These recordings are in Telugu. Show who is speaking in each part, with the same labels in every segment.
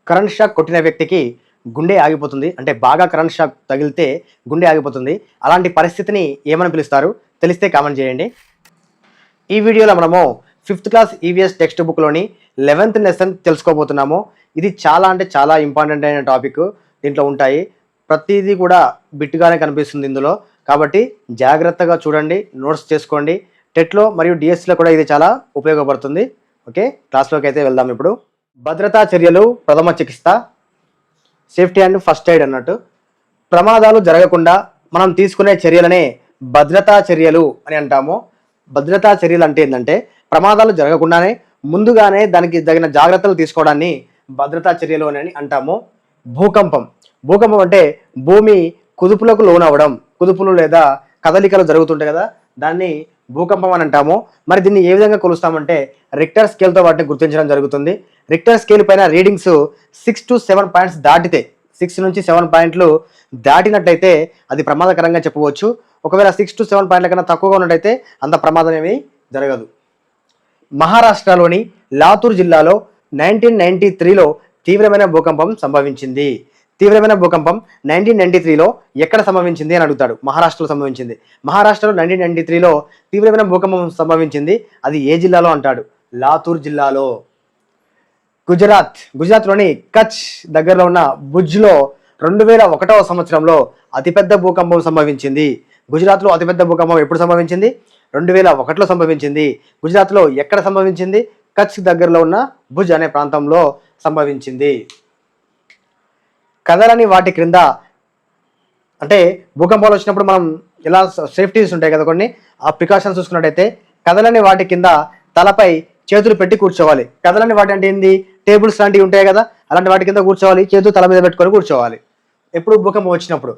Speaker 1: కరెంట్ షాక్ కొట్టిన వ్యక్తికి గుండె ఆగిపోతుంది. అంటే బాగా కరెంట్ షాక్ తగిలితే గుండె ఆగిపోతుంది. అలాంటి పరిస్థితిని ఏమని పిలుస్తారు? తెలిస్తే కామెంట్ చేయండి. ఈ వీడియోలో మనము 5th క్లాస్ ఈవీఎస్ టెక్స్ట్ బుక్లోని 11th లెసన్ తెలుసుకోబోతున్నాము. ఇది చాలా అంటే చాలా ఇంపార్టెంట్ అయిన టాపిక్. దీంట్లో ఉంటాయి ప్రతిదీ కూడా బిట్టుగానే కనిపిస్తుంది ఇందులో. కాబట్టి జాగ్రత్తగా చూడండి, నోట్స్ చేసుకోండి. టెట్లో మరియు డిఎస్సిలో కూడా ఇది చాలా ఉపయోగపడుతుంది. ఓకే, క్లాస్లోకి అయితే వెళ్దాం. ఇప్పుడు భద్రతా చర్యలు, ప్రథమ చికిత్స, సేఫ్టీ అండ్ ఫస్ట్ ఎయిడ్ అన్నట్టు. ప్రమాదాలు జరగకుండా మనం తీసుకునే చర్యలనే భద్రతా చర్యలు అని అంటాము. భద్రతా చర్యలు అంటే ఏంటంటే ప్రమాదాలు జరగకుండానే ముందుగానే దానికి తగిన జాగ్రత్తలు తీసుకోవడాన్ని భద్రతా చర్యలు అని అంటాము. భూకంపం అంటే భూమి కుదుపులకు లోనవ్వడం, కుదుపులు లేదా కదలికలు జరుగుతుంటాయి కదా, దాన్ని భూకంపం అని అంటాము. మరి దీన్ని ఏ విధంగా కొలుస్తామంటే రిక్టర్ స్కేల్తో వాటిని గుర్తించడం జరుగుతుంది. రిక్టర్ స్కేల్ పైన రీడింగ్స్ 6 to 7 పాయింట్స్ దాటితే, 6 నుంచి 7 పాయింట్లు దాటినట్లయితే అది ప్రమాదకరంగా చెప్పవచ్చు. ఒకవేళ 6 to 7 పాయింట్ల కన్నా తక్కువగా ఉన్నట్టయితే అంత ప్రమాదం ఏమీ జరగదు. మహారాష్ట్రలోని లాతూర్ జిల్లాలో 1993లో తీవ్రమైన భూకంపం సంభవించింది. తీవ్రమైన భూకంపం 1993లో ఎక్కడ సంభవించింది అని అడుగుతాడు. మహారాష్ట్రలో సంభవించింది. మహారాష్ట్రలో 1993లో తీవ్రమైన భూకంపం సంభవించింది. అది ఏ జిల్లాలో అంటాడు? లాతూర్ జిల్లాలో. గుజరాత్లోని కచ్ దగ్గరలో ఉన్న భుజ్లో 2001వ సంవత్సరంలో అతిపెద్ద భూకంపం సంభవించింది. గుజరాత్లో అతిపెద్ద భూకంపం ఎప్పుడు సంభవించింది? 2001లో సంభవించింది. గుజరాత్లో ఎక్కడ సంభవించింది? కచ్ దగ్గరలో ఉన్న భుజ్ అనే ప్రాంతంలో సంభవించింది. కదలని వాటి క్రింద, అంటే భూకంపాలు వచ్చినప్పుడు మనం ఎలా సేఫ్టీస్ ఉంటాయి కదా కొన్ని, ఆ ప్రికాషన్స్ చూసుకున్నట్టయితే కదలని వాటి కింద తలపై చేతులు పెట్టి కూర్చోవాలి. కదలని వాటి అంటే ఏంది? టేబుల్స్ లాంటివి ఉంటాయి కదా, అలాంటి వాటి కింద కూర్చోవాలి. చేతులు తల మీద పెట్టుకొని కూర్చోవాలి. ఎప్పుడు భూకంపం వచ్చినప్పుడు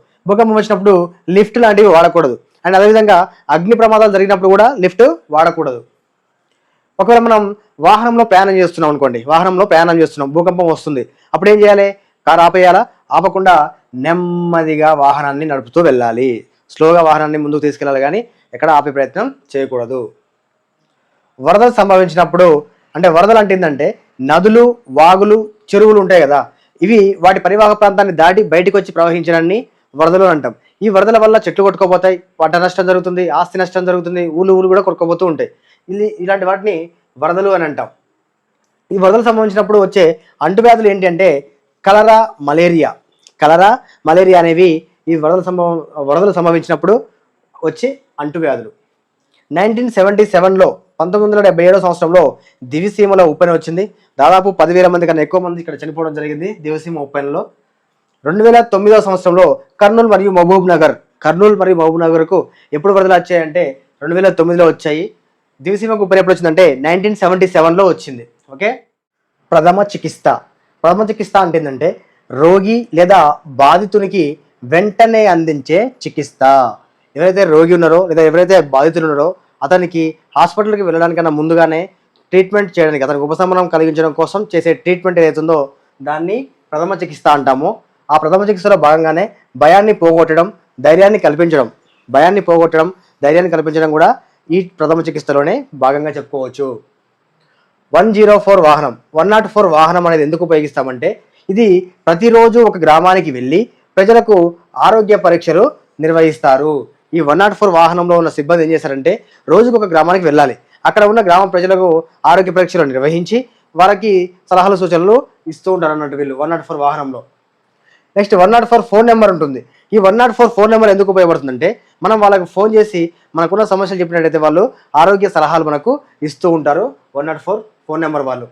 Speaker 1: లిఫ్ట్ లాంటివి వాడకూడదు. అండ్ అదేవిధంగా అగ్ని ప్రమాదాలు జరిగినప్పుడు కూడా లిఫ్ట్ వాడకూడదు. ఒకవేళ మనం వాహనంలో ప్రయాణం చేస్తున్నాం, భూకంపం వస్తుంది, అప్పుడు ఏం చేయాలి? కారు ఆపేయాలా? ఆపకుండా నెమ్మదిగా వాహనాన్ని నడుపుతూ వెళ్ళాలి. స్లోగా వాహనాన్ని ముందుకు తీసుకెళ్ళాలి, కానీ ఎక్కడ ఆపే ప్రయత్నం చేయకూడదు. వరదలు సంభవించినప్పుడు, అంటే వరదలు అంటే ఏంటంటే నదులు, వాగులు, చెరువులు ఉంటాయి కదా, ఇవి వాటి పరివాహక ప్రాంతాన్ని దాటి బయటకు వచ్చి ప్రవహించడాన్ని వరదలు అంటాం. ఈ వరదల వల్ల చెట్లు కొట్టుకోపోతాయి, పంట నష్టం జరుగుతుంది, ఆస్తి నష్టం జరుగుతుంది, ఊళ్ళు కూడా కొట్టుకోపోతూ ఉంటాయి. ఇలాంటి వాటిని వరదలు అని అంటాం. ఈ వరదలు సంభవించినప్పుడు వచ్చే అంటువ్యాధులు ఏంటి అంటే కలరా, మలేరియా అనేవి ఈ వరదలు సంభవించినప్పుడు వచ్చే అంటువ్యాధులు. 1977లో 1977 సంవత్సరంలో దివిసీమలో ఉప్పెన వచ్చింది. దాదాపు 10,000 మంది కన్నా ఎక్కువ మంది ఇక్కడ చనిపోవడం జరిగింది దివిసీమ ఉప్పెనలో. 2009 సంవత్సరంలో కర్నూలు మరియు మహబూబ్ నగర్కు ఎప్పుడు వరదలు వచ్చాయంటే 2009లో వచ్చాయి. దివిసీమకు ఉప్పెన ఎప్పుడు వచ్చిందంటే 1977లో వచ్చింది. ఓకే, ప్రథమ చికిత్స అంటే ఏంటంటే రోగి లేదా బాధితునికి వెంటనే అందించే చికిత్స. ఎవరైతే రోగి ఉన్నారో లేదా ఎవరైతే బాధితులు ఉన్నారో అతనికి హాస్పిటల్కి వెళ్ళడానికన్నా ముందుగానే ట్రీట్మెంట్ చేయడానికి, అతనికి ఉపశమనం కలిగించడం కోసం చేసే ట్రీట్మెంట్ ఏదైతుందో దాన్ని ప్రథమ చికిత్స అంటాము. ఆ ప్రథమ చికిత్సలో భాగంగానే భయాన్ని పోగొట్టడం, ధైర్యాన్ని కల్పించడం కూడా ఈ ప్రథమ చికిత్సలోనే భాగంగా చెప్పుకోవచ్చు. 104 వాహనం అనేది ఎందుకు ఉపయోగిస్తామంటే ఇది ప్రతిరోజు ఒక గ్రామానికి వెళ్ళి ప్రజలకు ఆరోగ్య పరీక్షలు నిర్వహిస్తారు. ఈ 104 వాహనంలో ఉన్న సిబ్బంది ఏం చేస్తారంటే రోజుకు ఒక గ్రామానికి వెళ్ళాలి. అక్కడ ఉన్న గ్రామ ప్రజలకు ఆరోగ్య పరీక్షలు నిర్వహించి వారికి సలహాలు సూచనలు ఇస్తూ ఉంటారు అన్నట్టు వీళ్ళు 104 వాహనంలో. నెక్స్ట్ 104 ఫోన్ నెంబర్ ఉంటుంది. ఈ 104 ఫోన్ నెంబర్ ఎందుకు ఉపయోగపడుతుందంటే మనం వాళ్ళకి ఫోన్ చేసి మనకున్న సమస్యలు చెప్పినట్టయితే వాళ్ళు ఆరోగ్య సలహాలు మనకు ఇస్తూ ఉంటారు 104 ఫోన్ నెంబర్ వాళ్ళు.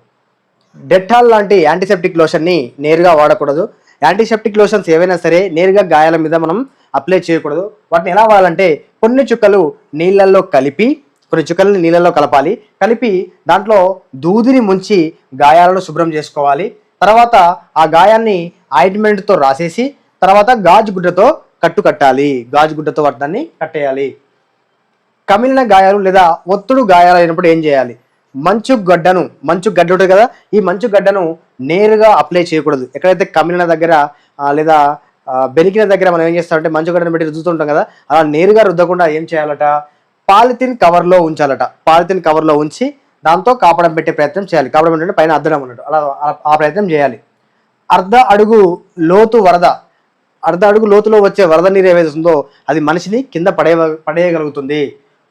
Speaker 1: డెటాల్ లాంటి యాంటీసెప్టిక్ లోషన్ని నేరుగా వాడకూడదు. యాంటీసెప్టిక్ లోషన్స్ ఏవైనా సరే నేరుగా గాయాల మీద మనం అప్లై చేయకూడదు. వాటిని ఎలా వాడాలంటే కొన్ని చుక్కలు నీళ్ళల్లో కలపాలి. కలిపి దాంట్లో దూదిని ముంచి గాయాలను శుభ్రం చేసుకోవాలి. తర్వాత ఆ గాయాన్ని ఆయింట్మెంట్తో రాసేసి తర్వాత గాజు గుడ్డతో కట్టాలి. గాజు గుడ్డతో వాటిని కట్టేయాలి. కమిలిన గాయాలు లేదా ఒత్తుడు గాయాలు అయినప్పుడు ఏం చేయాలి? మంచు గడ్డ ఉంటుంది కదా, ఈ మంచు గడ్డను నేరుగా అప్లై చేయకూడదు. ఎక్కడైతే కమిలిన దగ్గర లేదా బెనికిన దగ్గర మనం ఏం చేస్తామంటే మంచు గడ్డను పెట్టి రుద్దుతుంటాం కదా, అలా నేరుగా రుద్దకుండా ఏం చేయాలట? పాలిథిన్ కవర్లో ఉంచాలట. పాలిథిన్ కవర్లో ఉంచి దాంతో కాపడం పెట్టే ప్రయత్నం చేయాలి. కాపడం పెట్టే పైన అద్దడం అన్నట్టు, అలా ఆ ప్రయత్నం చేయాలి. అర్ధ అడుగు లోతు వరద, అర్ధ అడుగు లోతులో వచ్చే వరద నీరు ఏదైతే ఉందో అది మనిషిని కింద పడేయగలుగుతుంది.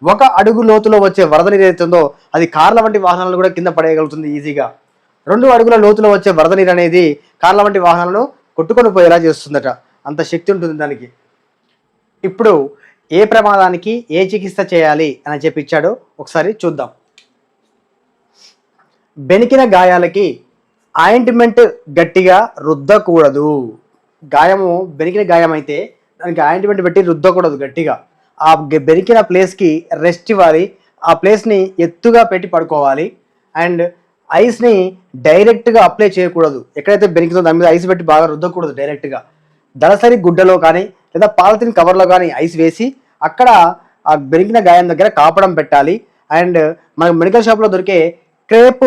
Speaker 1: 1 అడుగు లోతులో వచ్చే వరద నీరు ఏదైతే ఉందో అది కార్ల వంటి వాహనాలను కూడా కింద పడేయగలుగుతుంది ఈజీగా. 2 అడుగుల లోతులో వచ్చే వరద నీరు అనేది కార్ల వంటి వాహనాలను కొట్టుకొని పోయేలా చేస్తుందట, అంత శక్తి ఉంటుంది దానికి. ఇప్పుడు ఏ ప్రమాదానికి ఏ చికిత్స చేయాలి అని చెప్పి ఇచ్చాడో ఒకసారి చూద్దాం. బెనికిన గాయాలకి ఆయింట్మెంట్ గట్టిగా రుద్దకూడదు. గాయము బెనికిన గాయం అయితే దానికి ఆయింట్మెంట్ పెట్టి రుద్దకూడదు గట్టిగా. ఆ బెనికిన ప్లేస్కి రెస్ట్ ఇవ్వాలి, ఆ ప్లేస్ని ఎత్తుగా పెట్టి పడుకోవాలి. అండ్ ఐస్ని డైరెక్ట్గా అప్లై చేయకూడదు. ఎక్కడైతే బెనికిందో దాని మీద ఐస్ పెట్టి బాగా రుద్దకూడదు డైరెక్ట్గా. దళసరి గుడ్డలో కానీ లేదా పాలిథిన్ కవర్లో కానీ ఐస్ వేసి అక్కడ ఆ బెనికిన గాయం దగ్గర కాపడం పెట్టాలి. అండ్ మనకు మెడికల్ షాప్లో దొరికే క్రేప్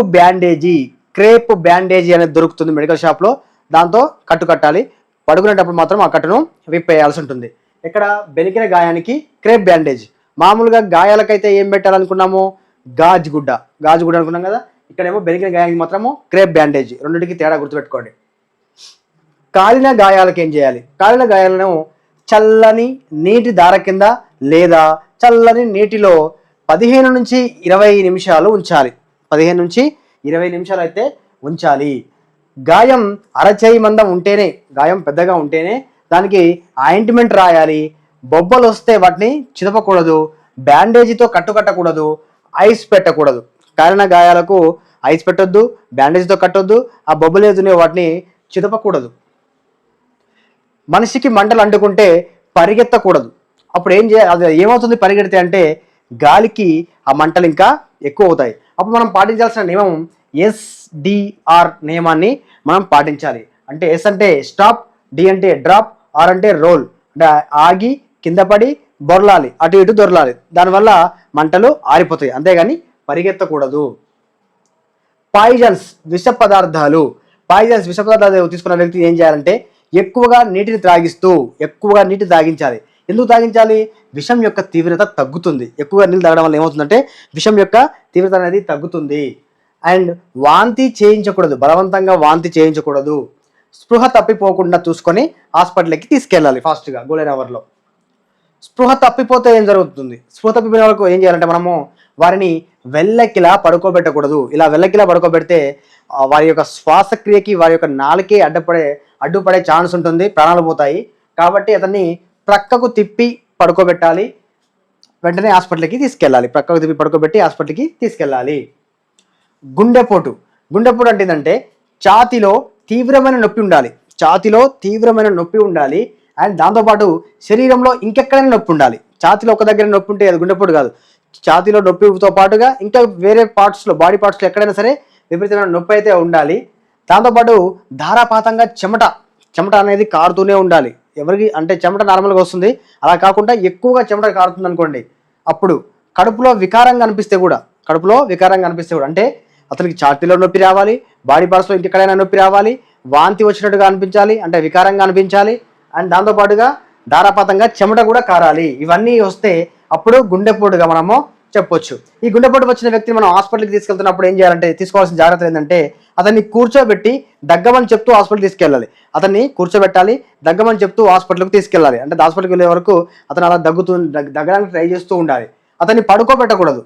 Speaker 1: బ్యాండేజీ అనేది దొరుకుతుంది మెడికల్ షాప్లో, దాంతో కట్టు కట్టాలి. పడుకునేటప్పుడు మాత్రం ఆ కట్టును విప్పేయాల్సి ఉంటుంది. ఇక్కడ బెనికిన గాయానికి క్రేప్ బ్యాండేజ్. మామూలుగా గాయాలకైతే ఏం పెట్టాలనుకున్నాము, గాజు గుడ్డ అనుకున్నాం కదా. ఇక్కడేమో బెనికిన గాయానికి మాత్రము క్రేప్ బ్యాండేజ్. రెండింటికి తేడా గుర్తుపెట్టుకోండి. కాలిన గాయాలకు ఏం చేయాలి? కాలిన గాయాలను చల్లని నీటి దార కింద లేదా చల్లని నీటిలో 15 నుంచి 20 నిమిషాలు ఉంచాలి. 15 నుంచి 20 నిమిషాలు అయితే ఉంచాలి. గాయం అరచేయి మందం ఉంటేనే, గాయం పెద్దగా ఉంటేనే దానికి ఆయింట్మెంట్ రాయాలి. బొబ్బలు వస్తే వాటిని చిదపకూడదు, బ్యాండేజీతో కట్టకూడదు, ఐస్ పెట్టకూడదు. కాలిన గాయాలకు ఐస్ పెట్టొద్దు, బ్యాండేజీతో కట్టొద్దు, ఆ బొబ్బలు ఏదునే వాటిని చిదపకూడదు. మనిషికి మంటలు అంటుకుంటే పరిగెత్తకూడదు. అప్పుడు ఏం చేయాలి, అది ఏమవుతుంది పరిగెడితే అంటే గాలికి ఆ మంటలు ఇంకా ఎక్కువ అవుతాయి. అప్పుడు మనం పాటించాల్సిన నియమం SDR నియమాన్ని మనం పాటించాలి. అంటే S అంటే స్టాప్, D అంటే డ్రాప్, R అంటే రోల్. అంటే ఆగి కింద పడి బొర్లాలి, అటు ఇటు దొరలాలి. దానివల్ల మంటలు ఆరిపోతాయి, అంతేగాని పరిగెత్తకూడదు. పాయిజన్స్ విష పదార్థాలు తీసుకున్న వ్యక్తి ఏం చేయాలంటే ఎక్కువగా నీటిని తాగించాలి. ఎందుకు తాగించాలి? విషం యొక్క తీవ్రత తగ్గుతుంది. ఎక్కువగా నీళ్ళు తాగడం వల్ల ఏమవుతుందంటే విషం యొక్క తీవ్రత అనేది తగ్గుతుంది. అండ్ వాంతి చేయించకూడదు, బలవంతంగా వాంతి చేయించకూడదు. స్పృహ తప్పిపోకుండా చూసుకొని హాస్పిటల్కి తీసుకెళ్ళాలి ఫాస్ట్గా, గోల్డెన్ అవర్లో. స్పృహ తప్పిపోతే ఏం జరుగుతుంది? స్పృహ తప్పిపోయిన వరకు ఏం చేయాలంటే మనము వారిని వెల్లకిలా పడుకోబెట్టకూడదు. ఇలా వెల్లకిలా పడుకోబెడితే వారి యొక్క శ్వాసక్రియకి వారి యొక్క నాలుకే అడ్డుపడే ఛాన్స్ ఉంటుంది, ప్రాణాలు పోతాయి. కాబట్టి అతన్ని ప్రక్కకు తిప్పి పడుకోబెట్టాలి, వెంటనే హాస్పిటల్కి తీసుకెళ్ళాలి. ప్రక్కకు తిప్పి పడుకోబెట్టి హాస్పిటల్కి తీసుకెళ్ళాలి. గుండెపోటు అంటే ఏంటంటే ఛాతీలో తీవ్రమైన నొప్పి ఉండాలి. అండ్ దాంతోపాటు శరీరంలో ఇంకెక్కడైనా నొప్పి ఉండాలి. ఛాతీలో ఒక దగ్గర నొప్పి ఉంటే అది గుండెపోటు కాదు. ఛాతీలో నొప్పితో పాటుగా ఇంకా వేరే పార్ట్స్లో, బాడీ పార్ట్స్లో ఎక్కడైనా సరే విపరీతమైన నొప్పి అయితే ఉండాలి. దాంతోపాటు ధారాపాతంగా చెమట అనేది కారుతూనే ఉండాలి. ఎవరికి అంటే చెమట నార్మల్గా వస్తుంది, అలా కాకుండా ఎక్కువగా చెమట కారుతుంది అనుకోండి, అప్పుడు కడుపులో వికారంగా అనిపిస్తే కూడా అంటే అతనికి ఛాతీలో నొప్పి రావాలి, బాడీ పార్ట్స్లో ఇంకెక్కడైనా నొప్పి రావాలి, వాంతి వచ్చినట్టుగా అనిపించాలి, అంటే వికారంగా అనిపించాలి. అండ్ దాంతోపాటుగా ధారాపాతంగా చెమట కూడా కారాలి. ఇవన్నీ వస్తే అప్పుడు గుండెపోటుగా మనము చెప్పొచ్చు. ఈ గుండెపోటు వచ్చిన వ్యక్తిని మనం హాస్పిటల్కి తీసుకెళ్తున్నప్పుడు ఏం చేయాలంటే తీసుకోవాల్సిన జాగ్రత్తలు ఏంటంటే అతన్ని కూర్చోబెట్టి దగ్గమని చెప్తూ హాస్పిటల్కి తీసుకెళ్ళాలి. అతన్ని కూర్చోబెట్టాలి, దగ్గమని చెప్తూ హాస్పిటల్కి తీసుకెళ్ళాలి. అంటే హాస్పిటల్కి వెళ్ళే వరకు అతను అలా దగ్గడానికి ట్రై చేస్తూ ఉండాలి. అతన్ని పడుకోబెట్టకూడదు,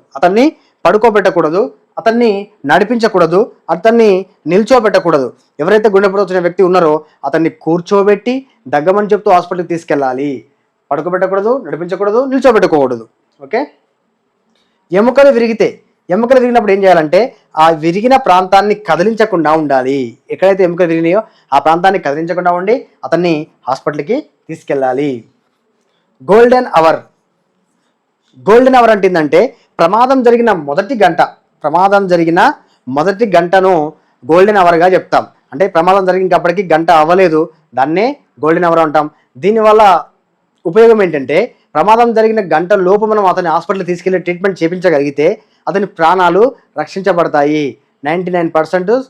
Speaker 1: అతన్ని నడిపించకూడదు, అతన్ని నిల్చోబెట్టకూడదు. ఎవరైతే గుండెపోటు వచ్చిన వ్యక్తి ఉన్నారో అతన్ని కూర్చోబెట్టి దగ్గమని చెప్తూ హాస్పిటల్కి తీసుకెళ్ళాలి. పడుకోబెట్టకూడదు, నడిపించకూడదు, నిల్చోబెట్టకూడదు. ఓకే. ఎముకలు విరిగినప్పుడు ఏం చేయాలంటే ఆ విరిగిన ప్రాంతాన్ని కదిలించకుండా ఉండాలి. ఎక్కడైతే ఎముకలు విరిగినాయో ఆ ప్రాంతాన్ని కదిలించకుండా ఉండి అతన్ని హాస్పిటల్కి తీసుకెళ్ళాలి. గోల్డెన్ అవర్ అంటే ఏంటంటే ప్రమాదం జరిగిన మొదటి గంటను గోల్డెన్ అవర్గా చెప్తాం. అంటే ప్రమాదం జరిగినప్పటికీ గంట అవ్వలేదు, దాన్నే గోల్డెన్ అవర్ అంటాం. దీనివల్ల ఉపయోగం ఏంటంటే ప్రమాదం జరిగిన గంట లోపు మనం అతని హాస్పిటల్ తీసుకెళ్లి ట్రీట్మెంట్ చేయించగలిగితే అతని ప్రాణాలు రక్షించబడతాయి. 99%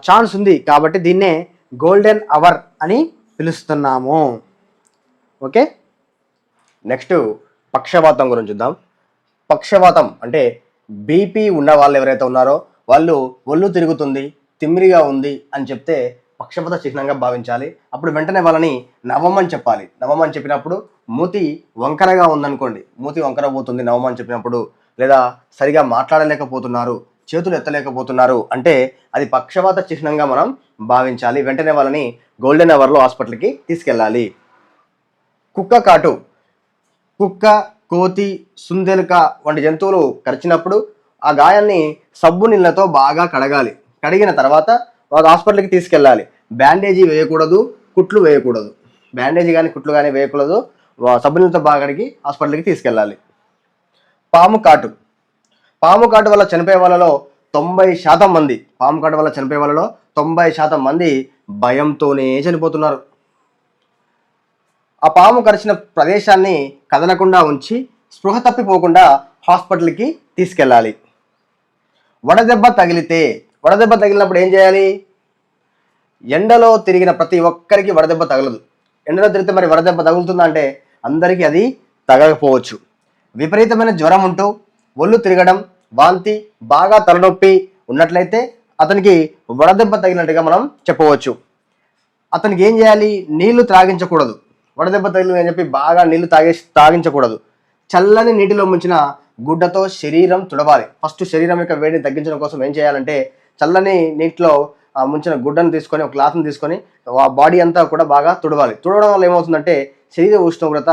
Speaker 1: ఛాన్స్ ఉంది. కాబట్టి దీన్నే గోల్డెన్ అవర్ అని పిలుస్తున్నాము. ఓకే. నెక్స్ట్ పక్షవాతం గురించి చూద్దాం. పక్షవాతం అంటే బీపీ ఉన్న వాళ్ళు ఎవరైతే ఉన్నారో వాళ్ళు ఒళ్ళు తిరుగుతుంది, తిమ్మిరిగా ఉంది అని చెప్తే పక్షపాత చిహ్నంగా భావించాలి. అప్పుడు వెంటనే వాళ్ళని నవ్వమని చెప్పాలి. నవ్వమని చెప్పినప్పుడు మూతి వంకరగా ఉందనుకోండి, మూతి వంకర పోతుంది నవ్వమని చెప్పినప్పుడు, లేదా సరిగా మాట్లాడలేకపోతున్నారు, చేతులు ఎత్తలేకపోతున్నారు అంటే అది పక్షపాత చిహ్నంగా మనం భావించాలి. వెంటనే వాళ్ళని గోల్డెన్ అవర్లో హాస్పిటల్కి తీసుకెళ్ళాలి. కుక్క కాటు, కుక్క, కోతి, సుందెలుక వంటి జంతువులు కరిచినప్పుడు ఆ గాయాన్ని సబ్బు నీళ్ళతో బాగా కడగాలి. కడిగిన తర్వాత వాళ్ళు హాస్పిటల్కి తీసుకెళ్ళాలి. బ్యాండేజీ వేయకూడదు, కుట్లు వేయకూడదు. బ్యాండేజీ కానీ కుట్లు కానీ వేయకూడదు. సబ్బు నీళ్ళతో బాగా కడిగి హాస్పిటల్కి తీసుకెళ్ళాలి. పాము కాటు, పాము కాటు వల్ల చనిపోయే వాళ్ళలో 90% మంది, పాము కాటు వల్ల చనిపోయే వాళ్ళలో 90% మంది భయంతోనే చనిపోతున్నారు. ఆ పాము కరిచిన ప్రదేశాన్ని కదలకుండా ఉంచి స్పృహ తప్పిపోకుండా హాస్పిటల్కి తీసుకెళ్ళాలి. వడదెబ్బ తగిలితే, వడదెబ్బ తగిలినప్పుడు ఏం చేయాలి? ఎండలో తిరిగిన ప్రతి ఒక్కరికి వడదెబ్బ తగలదు. ఎండలో తిరిగితే మరి వడదెబ్బ తగులుతుందా అంటే అందరికీ అది తగలకపోవచ్చు. విపరీతమైన జ్వరం ఉంటూ ఒళ్ళు తిరగడం, వాంతి, బాగా తలనొప్పి ఉన్నట్లయితే అతనికి వడదెబ్బ తగిలినట్టుగా మనం చెప్పవచ్చు. అతనికి ఏం చేయాలి? నీళ్లు త్రాగించకూడదు. వడదెబ్బ తగిలింది అని చెప్పి బాగా నీళ్లు తాగించకూడదు. చల్లని నీటిలో ముంచిన గుడ్డతో శరీరం తుడవాలి. ఫస్ట్ శరీరం యొక్క వేడిని తగ్గించడం కోసం ఏం చేయాలంటే చల్లని నీటిలో ముంచిన గుడ్డను తీసుకొని, ఒక క్లాత్ని తీసుకొని ఆ బాడీ అంతా కూడా బాగా తుడవాలి. తుడవడం వల్ల ఏమవుతుందంటే శరీర ఉష్ణోగ్రత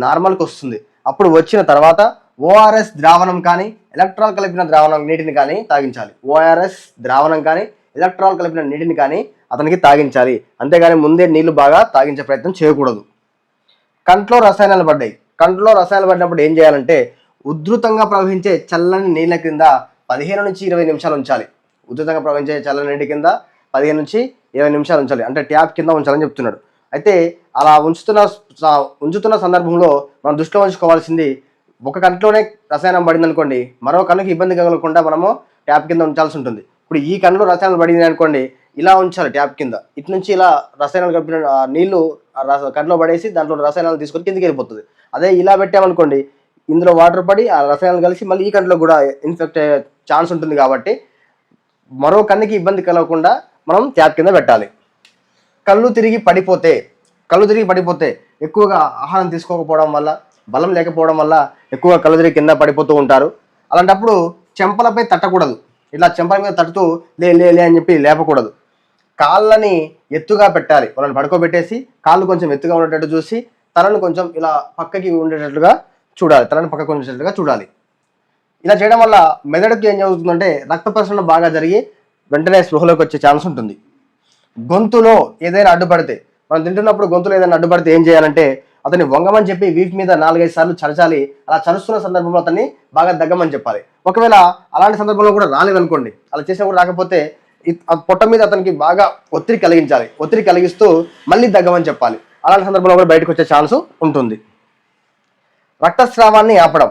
Speaker 1: నార్మల్కి వస్తుంది. అప్పుడు వచ్చిన తర్వాత ఓఆర్ఎస్ ద్రావణం కానీ ఎలక్ట్రాల్ కలిపిన ద్రావణం నీటిని కానీ తాగించాలి. ఓఆర్ఎస్ ద్రావణం కానీ ఎలక్ట్రాల్ కలిపిన నీటిని కానీ అతనికి తాగించాలి. అంతేగాని ముందే నీళ్లు బాగా తాగించే ప్రయత్నం చేయకూడదు. కంట్లో రసాయనాలు పడ్డాయి. కంట్లో రసాయనాలు పడినప్పుడు ఏం చేయాలంటే ఉధృతంగా ప్రవహించే చల్లని నీళ్ళ కింద 15 నుంచి 20 నిమిషాలు ఉంచాలి. ఉధృతంగా ప్రవహించే చల్లని నీటి కింద 15 నుంచి 20 నిమిషాలు ఉంచాలి. అంటే ట్యాప్ కింద ఉంచాలని చెప్తున్నాడు. అయితే అలా ఉంచుతున్న సందర్భంలో మనం దృష్టిలో ఉంచుకోవాల్సింది, ఒక కంట్లోనే రసాయనం పడింది అనుకోండి, మరో కన్నుకి ఇబ్బంది కలగకుండా మనము ట్యాప్ కింద ఉంచాల్సి ఉంటుంది. ఇప్పుడు ఈ కన్నులో రసాయనాలు పడింది అనుకోండి, ఇలా ఉంచాలి ట్యాప్ కింద. ఇటు నుంచి ఇలా రసాయనాలు కలిపిన నీళ్లు కన్నులో పడేసి దాంట్లో రసాయనాలు తీసుకొని కిందికి వెళ్ళిపోతుంది. అదే ఇలా పెట్టామనుకోండి, ఇందులో వాటర్ పడి ఆ రసాయనాలు కలిసి మళ్ళీ ఈ కంట్లో కూడా ఇన్ఫెక్ట్ అయ్యే ఛాన్స్ ఉంటుంది. కాబట్టి మరో కన్నుకి ఇబ్బంది కలగకుండా మనం ట్యాప్ కింద పెట్టాలి. కళ్ళు తిరిగి పడిపోతే ఎక్కువగా ఆహారం తీసుకోకపోవడం వల్ల, బలం లేకపోవడం వల్ల ఎక్కువగా కళ్ళు తిరిగి కింద పడిపోతూ ఉంటారు. అలాంటప్పుడు చెంపలపై తట్టకూడదు. ఇలా చెంపల మీద తట్టుతూ లే లే లే అని చెప్పి లేపకూడదు. కాళ్ళని ఎత్తుగా పెట్టాలి. వాళ్ళని పడుకోబెట్టేసి కాళ్ళు కొంచెం ఎత్తుగా ఉండేటట్టు చూసి తలను కొంచెం ఇలా పక్కకి ఉండేటట్లుగా చూడాలి. ఇలా చేయడం వల్ల మెదడుకి ఏం జరుగుతుందంటే రక్త ప్రసరణ బాగా జరిగి వెంటనే స్పృహలోకి వచ్చే ఛాన్స్ ఉంటుంది. గొంతులో ఏదైనా అడ్డుపడితే, మనం తింటున్నప్పుడు గొంతులో ఏదైనా అడ్డుపడితే ఏం చేయాలంటే అతన్ని వంగమని చెప్పి వీపు మీద 4-5 సార్లు చరచాలి. అలా చరుస్తున్న సందర్భంలో అతన్ని బాగా దగ్గమని చెప్పాలి. ఒకవేళ అలాంటి సందర్భంలో కూడా రాలేదనుకోండి, అలా చేసినా కూడా రాకపోతే పొట్ట మీద అతనికి బాగా ఒత్తిడి కలిగించాలి. ఒత్తిడి కలిగిస్తూ మళ్ళీ దగ్గమని చెప్పాలి. అలాంటి సందర్భంలో కూడా బయటకు వచ్చే ఛాన్స్ ఉంటుంది. రక్తస్రావాన్ని ఆపడం.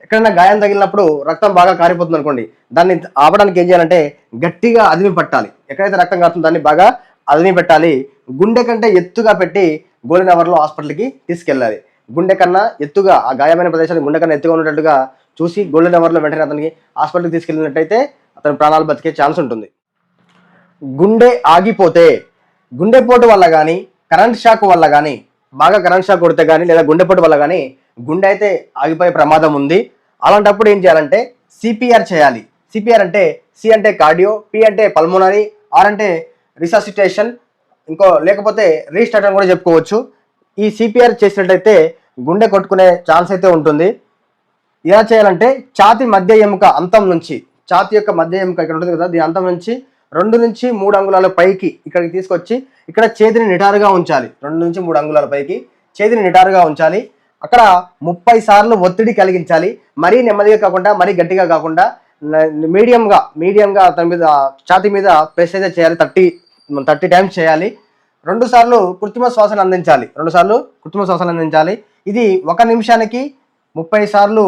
Speaker 1: ఎక్కడైనా గాయం తగిలినప్పుడు రక్తం బాగా కారిపోతుంది అనుకోండి, దాన్ని ఆపడానికి ఏం చేయాలంటే గట్టిగా అదిమి పట్టాలి. ఎక్కడైతే రక్తం కారుతుందో దాన్ని బాగా అదిమి పెట్టాలి. గుండె కంటే ఎత్తుగా పెట్టి గోల్డెన్ అవర్లో హాస్పిటల్కి తీసుకెళ్ళాలి. గుండె కన్నా ఎత్తుగా, ఆ గాయమైన ప్రదేశాన్ని గుండె కన్నా ఎత్తుగా ఉన్నట్టుగా చూసి గోల్డెన్ అవర్లో వెంటనే అతనికి హాస్పిటల్కి తీసుకెళ్ళినట్టయితే అతని ప్రాణాలు బతికే ఛాన్స్ ఉంటుంది. గుండె ఆగిపోతే, గుండెపోటు వల్ల కానీ, కరెంట్ షాక్ వల్ల కానీ, బాగా కరెంట్ షాక్ కొడితే కానీ, లేదా గుండెపోటు వల్ల కానీ గుండె అయితే ఆగిపోయే ప్రమాదం ఉంది. అలాంటప్పుడు ఏం చేయాలంటే సిపిఆర్ చేయాలి. సిపిఆర్ అంటే సి అంటే కార్డియో, పి అంటే పల్మోనరీ, ఆర్ అంటే రిససిటేషన్, లేకపోతే రీస్టార్ట్ అని కూడా చెప్పుకోవచ్చు. ఈ సిపిఆర్ చేసినట్టయితే గుండె కొట్టుకునే ఛాన్స్ అయితే ఉంటుంది. ఎలా చేయాలంటే ఛాతీ మధ్య ఎముక అంతం నుంచి, ఛాతీ యొక్క మధ్య ఎముక ఇక్కడ ఉంటుంది కదా, దీని అంతం నుంచి 2 నుంచి 3 అంగుళాల పైకి ఇక్కడికి తీసుకొచ్చి ఇక్కడ చేతిని నిటారుగా ఉంచాలి. 2 నుంచి 3 అంగుళాల పైకి చేతిని నిటారుగా ఉంచాలి. అక్కడ 30 సార్లు ఒత్తిడి కలిగించాలి. మరీ నెమ్మదిగా కాకుండా, మరీ గట్టిగా కాకుండా మీడియంగా అతని మీద, ఛాతీ మీద ప్రెస్ అయితే చేయాలి. 30 టైమ్స్ చేయాలి. 2 సార్లు కృత్రిమ శ్వాసను అందించాలి. ఇది 1 నిమిషానికి 30 సార్లు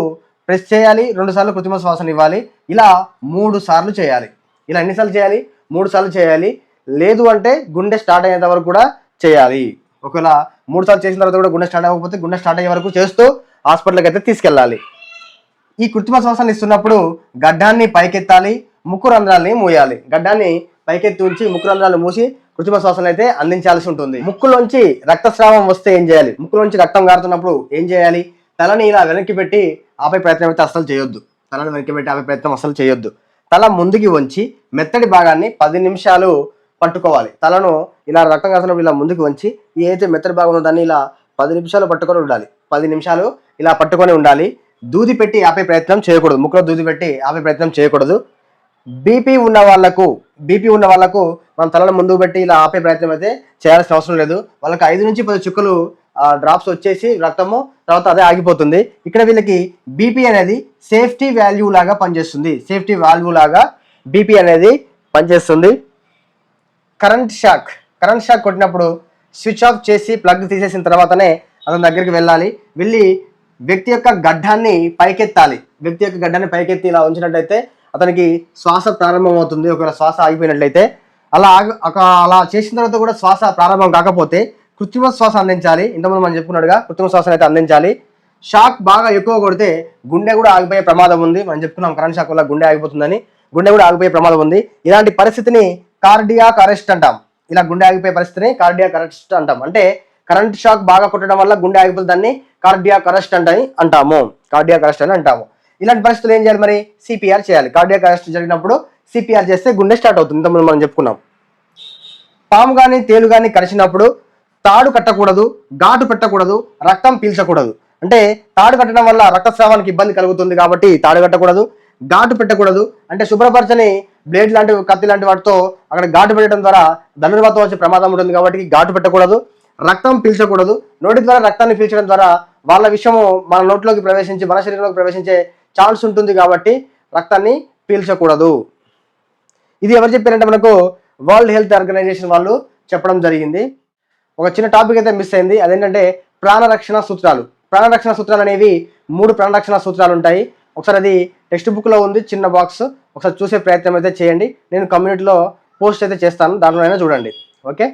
Speaker 1: ప్రెస్ చేయాలి, 2 సార్లు కృత్రిమ శ్వాసను ఇవ్వాలి. ఇలా 3 సార్లు చేయాలి. ఇలా ఎన్నిసార్లు చేయాలి? 3 సార్లు చేయాలి. లేదు అంటే గుండె స్టార్ట్ అయ్యేంత వరకు కూడా చేయాలి. ఒకవేళ 3 సార్లు చేసిన తర్వాత కూడా గుండె స్టార్ట్ అవ్వకపోతే గుండె స్టార్ట్ అయ్యే వరకు చేస్తూ హాస్పిటల్కి అయితే తీసుకెళ్ళాలి. ఈ కృత్రిమ శ్వాసను ఇస్తున్నప్పుడు గడ్డాన్ని పైకెత్తాలి, ముక్కు రంధ్రాలని మూయాలి. గడ్డాన్ని పైకెత్తి ఉంచి ముక్కు రంధ్రాలు మూసి కృత్రిమ శ్వాసను అయితే అందించాల్సి ఉంటుంది. ముక్కులోంచి రక్తస్రావం వస్తే ఏం చేయాలి? ముక్కులోంచి రక్తం గారుతున్నప్పుడు ఏం చేయాలి? తలని ఇలా వెనక్కి పెట్టి ఆపే ప్రయత్నం అయితే అస్సలు చేయొద్దు. తలని వెనక్కి పెట్టి ఆపే ప్రయత్నం అస్సలు చేయొద్దు. తల ముందుకి వంచి మెత్తటి భాగాన్ని 10 నిమిషాలు పట్టుకోవాలి. తలను ఇలా రక్తం కాసినప్పుడు ఇలా ముందుకు వంచి ఏదైతే మెత్తటి భాగం ఉందో దాన్ని ఇలా 10 నిమిషాలు పట్టుకొని ఉండాలి. 10 నిమిషాలు ఇలా పట్టుకొని ఉండాలి. దూది పెట్టి ఆపే ప్రయత్నం చేయకూడదు. ముక్కులో దూది పెట్టి ఆపే ప్రయత్నం చేయకూడదు. బీపీ ఉన్న వాళ్ళకు మనం తలను ముందుకు పెట్టి ఇలా ఆపే ప్రయత్నం అయితే చేయాల్సిన అవసరం లేదు. వాళ్ళకి 5 నుంచి 10 చుక్కలు డ్రాప్స్ వచ్చేసి రక్తము తర్వాత అదే ఆగిపోతుంది. ఇక్కడ వీళ్ళకి బీపీ అనేది సేఫ్టీ వాల్యూ లాగా పనిచేస్తుంది. సేఫ్టీ వాల్యూ లాగా బీపీ అనేది పనిచేస్తుంది. కరెంట్ షాక్ కొట్టినప్పుడు స్విచ్ ఆఫ్ చేసి ప్లగ్ తీసేసిన తర్వాతనే అతని దగ్గరికి వెళ్ళాలి. వెళ్ళి వ్యక్తి యొక్క గడ్డాన్ని పైకెత్తాలి. వ్యక్తి యొక్క గడ్డాన్ని పైకెత్తి ఇలా ఉంచినట్లయితే అతనికి శ్వాస ప్రారంభమవుతుంది. ఒకవేళ శ్వాస ఆగిపోయినట్లయితే అలా చేసిన తర్వాత కూడా శ్వాస ప్రారంభం కాకపోతే కృత్రిమ శ్వాస అందించాలి. ఇంతకుముందు మనం చెప్పుకున్నట్టుగా కృత్రిమ శ్వాసను అయితే అందించాలి. షాక్ బాగా ఎక్కువ కొడితే గుండె కూడా ఆగిపోయే ప్రమాదం ఉంది. మనం చెప్పుకున్నాం కరెంట్ షాక్ వల్ల గుండె ఆగిపోతుందని. గుండె కూడా ఆగిపోయే ప్రమాదం ఉంది. ఇలాంటి పరిస్థితిని కార్డియాక్ అరెస్ట్ అంటాం. ఇలా గుండె ఆగిపోయే పరిస్థితిని కార్డియాక్ అరెస్ట్ అంటాం. అంటే కరెంట్ షాక్ బాగా కొట్టడం వల్ల గుండె ఆగిపోతుంది, దాన్ని కార్డియాక్ అరెస్ట్ అంటాము. కార్డియాక్ అరెస్ట్ అని అంటాము. ఇలాంటి పరిస్థితులు ఏం చేయాలి మరి? సిపిఆర్ చేయాలి. కార్డియాక్ అరెస్ట్ జరిగినప్పుడు సిపిఆర్ చేస్తే గుండె స్టార్ట్ అవుతుంది. ఇంతకుముందు మనం చెప్పుకున్నాం. పాము కానీ తేలు కానీ కరిచినప్పుడు తాడు కట్టకూడదు, ఘాటు పెట్టకూడదు, రక్తం పీల్చకూడదు. అంటే తాడు కట్టడం వల్ల రక్తస్రావానికి ఇబ్బంది కలుగుతుంది కాబట్టి తాడు కట్టకూడదు. ఘాటు పెట్టకూడదు అంటే శుభ్రపరచని బ్లేడ్ లాంటి కత్తి లాంటి వాటితో అక్కడ ఘాటు పెట్టడం ద్వారా ధనుర్వాతం వచ్చే ప్రమాదం ఉంటుంది కాబట్టి ఘాటు పెట్టకూడదు. రక్తం పీల్చకూడదు. నోటి ద్వారా రక్తాన్ని పీల్చడం ద్వారా వాళ్ళ విషయము మన నోట్లోకి ప్రవేశించి మన శరీరంలోకి ప్రవేశించే ఛాన్స్ ఉంటుంది కాబట్టి రక్తాన్ని పీల్చకూడదు. ఇది ఎవరు చెప్పారంటే మనకు వరల్డ్ హెల్త్ ఆర్గనైజేషన్ వాళ్ళు చెప్పడం జరిగింది. ఒక చిన్న టాపిక్ అయితే మిస్ అయింది. అదేంటంటే ప్రాణరక్షణ సూత్రాలు. ప్రాణరక్షణ సూత్రాలు అనేవి 3 ప్రాణరక్షణ సూత్రాలు ఉంటాయి. ఒకసారి అది టెక్స్ట్ బుక్లో ఉంది, చిన్న బాక్స్. ఒకసారి చూసే ప్రయత్నం అయితే చేయండి. నేను కమ్యూనిటీలో పోస్ట్ అయితే చేస్తాను, దాంట్లోనైనా చూడండి. ఓకే.